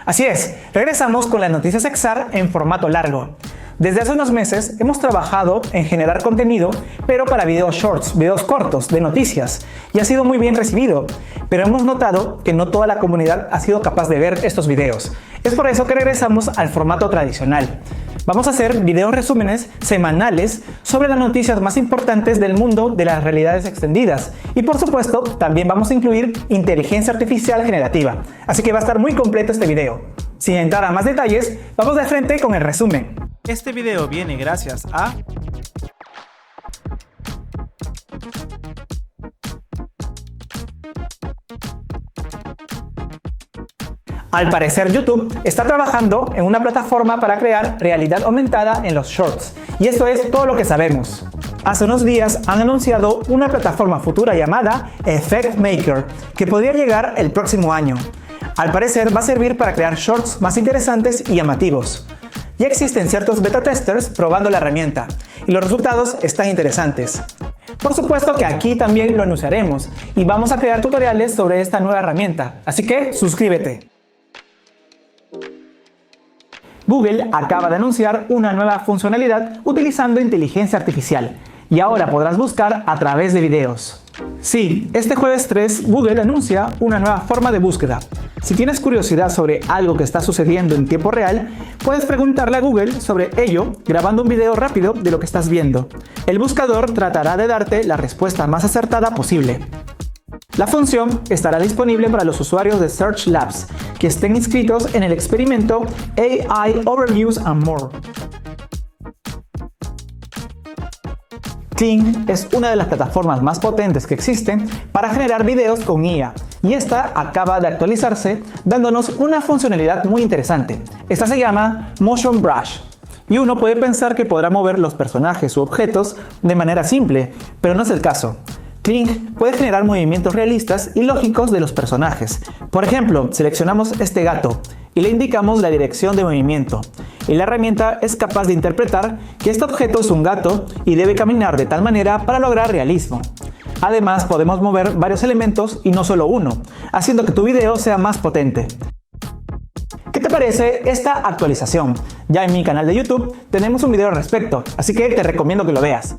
Así es, regresamos con las noticias XR en formato largo. Desde hace unos meses hemos trabajado en generar contenido, pero para videos shorts, videos cortos de noticias, y ha sido muy bien recibido, pero hemos notado que no toda la comunidad ha sido capaz de ver estos videos. Es por eso que regresamos al formato tradicional. Vamos a hacer videos resúmenes semanales sobre las noticias más importantes del mundo de las realidades extendidas. Y por supuesto, también vamos a incluir inteligencia artificial generativa. Así que va a estar muy completo este video. Sin entrar a más detalles, vamos de frente con el resumen. Este video viene gracias a... Al parecer, YouTube está trabajando en una plataforma para crear realidad aumentada en los shorts. Y esto es todo lo que sabemos. Hace unos días han anunciado una plataforma futura llamada Effect Maker, que podría llegar el próximo año. Al parecer va a servir para crear shorts más interesantes y llamativos. Ya existen ciertos beta testers probando la herramienta, y los resultados están interesantes. Por supuesto que aquí también lo anunciaremos, y vamos a crear tutoriales sobre esta nueva herramienta, así que suscríbete. Google acaba de anunciar una nueva funcionalidad utilizando inteligencia artificial y ahora podrás buscar a través de videos. Sí, este jueves 3 Google anuncia una nueva forma de búsqueda. Si tienes curiosidad sobre algo que está sucediendo en tiempo real, puedes preguntarle a Google sobre ello grabando un video rápido de lo que estás viendo. El buscador tratará de darte la respuesta más acertada posible. La función estará disponible para los usuarios de Search Labs que estén inscritos en el experimento AI Overviews and More. Kling es una de las plataformas más potentes que existen para generar videos con IA, y esta acaba de actualizarse dándonos una funcionalidad muy interesante. Esta se llama Motion Brush. Y uno puede pensar que podrá mover los personajes u objetos de manera simple, pero no es el caso. Kling puede generar movimientos realistas y lógicos de los personajes. Por ejemplo, seleccionamos este gato y le indicamos la dirección de movimiento. Y la herramienta es capaz de interpretar que este objeto es un gato y debe caminar de tal manera para lograr realismo. Además, podemos mover varios elementos y no solo uno, haciendo que tu video sea más potente. ¿Qué te parece esta actualización? Ya en mi canal de YouTube tenemos un video al respecto, así que te recomiendo que lo veas.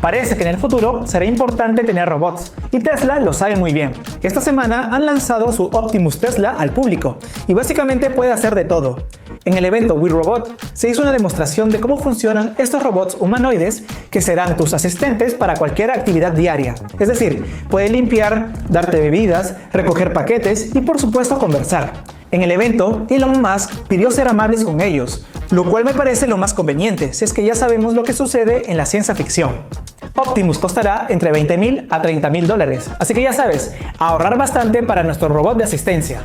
Parece que en el futuro será importante tener robots, y Tesla lo sabe muy bien. Esta semana han lanzado su Optimus Tesla al público, y básicamente puede hacer de todo. En el evento We Robot se hizo una demostración de cómo funcionan estos robots humanoides que serán tus asistentes para cualquier actividad diaria. Es decir, puede limpiar, darte bebidas, recoger paquetes y por supuesto conversar. En el evento, Elon Musk pidió ser amables con ellos, lo cual me parece lo más conveniente si es que ya sabemos lo que sucede en la ciencia ficción. Optimus costará entre $20,000 a $30,000, así que ya sabes, ahorrar bastante para nuestro robot de asistencia.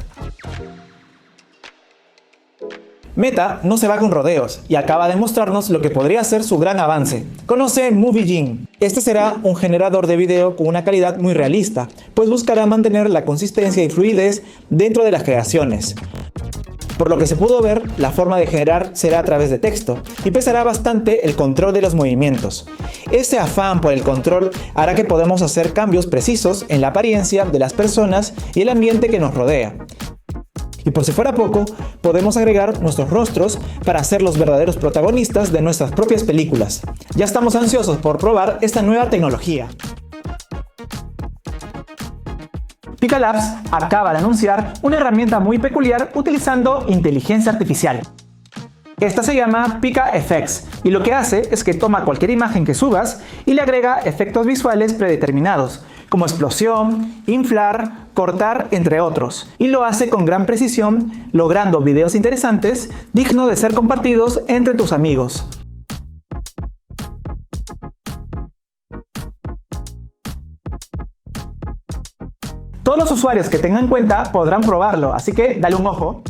Meta no se va con rodeos y acaba de mostrarnos lo que podría ser su gran avance. Conoce MovieGen. Este será un generador de video con una calidad muy realista, pues buscará mantener la consistencia y fluidez dentro de las creaciones. Por lo que se pudo ver, la forma de generar será a través de texto y pesará bastante el control de los movimientos. Ese afán por el control hará que podamos hacer cambios precisos en la apariencia de las personas y el ambiente que nos rodea. Y por si fuera poco, podemos agregar nuestros rostros para ser los verdaderos protagonistas de nuestras propias películas. Ya estamos ansiosos por probar esta nueva tecnología. Pika Labs acaba de anunciar una herramienta muy peculiar utilizando inteligencia artificial. Esta se llama Pika Effects y lo que hace es que toma cualquier imagen que subas y le agrega efectos visuales predeterminados, como explosión, inflar, cortar, entre otros, y lo hace con gran precisión, logrando videos interesantes, dignos de ser compartidos entre tus amigos. Todos los usuarios que tengan cuenta podrán probarlo, así que dale un ojo.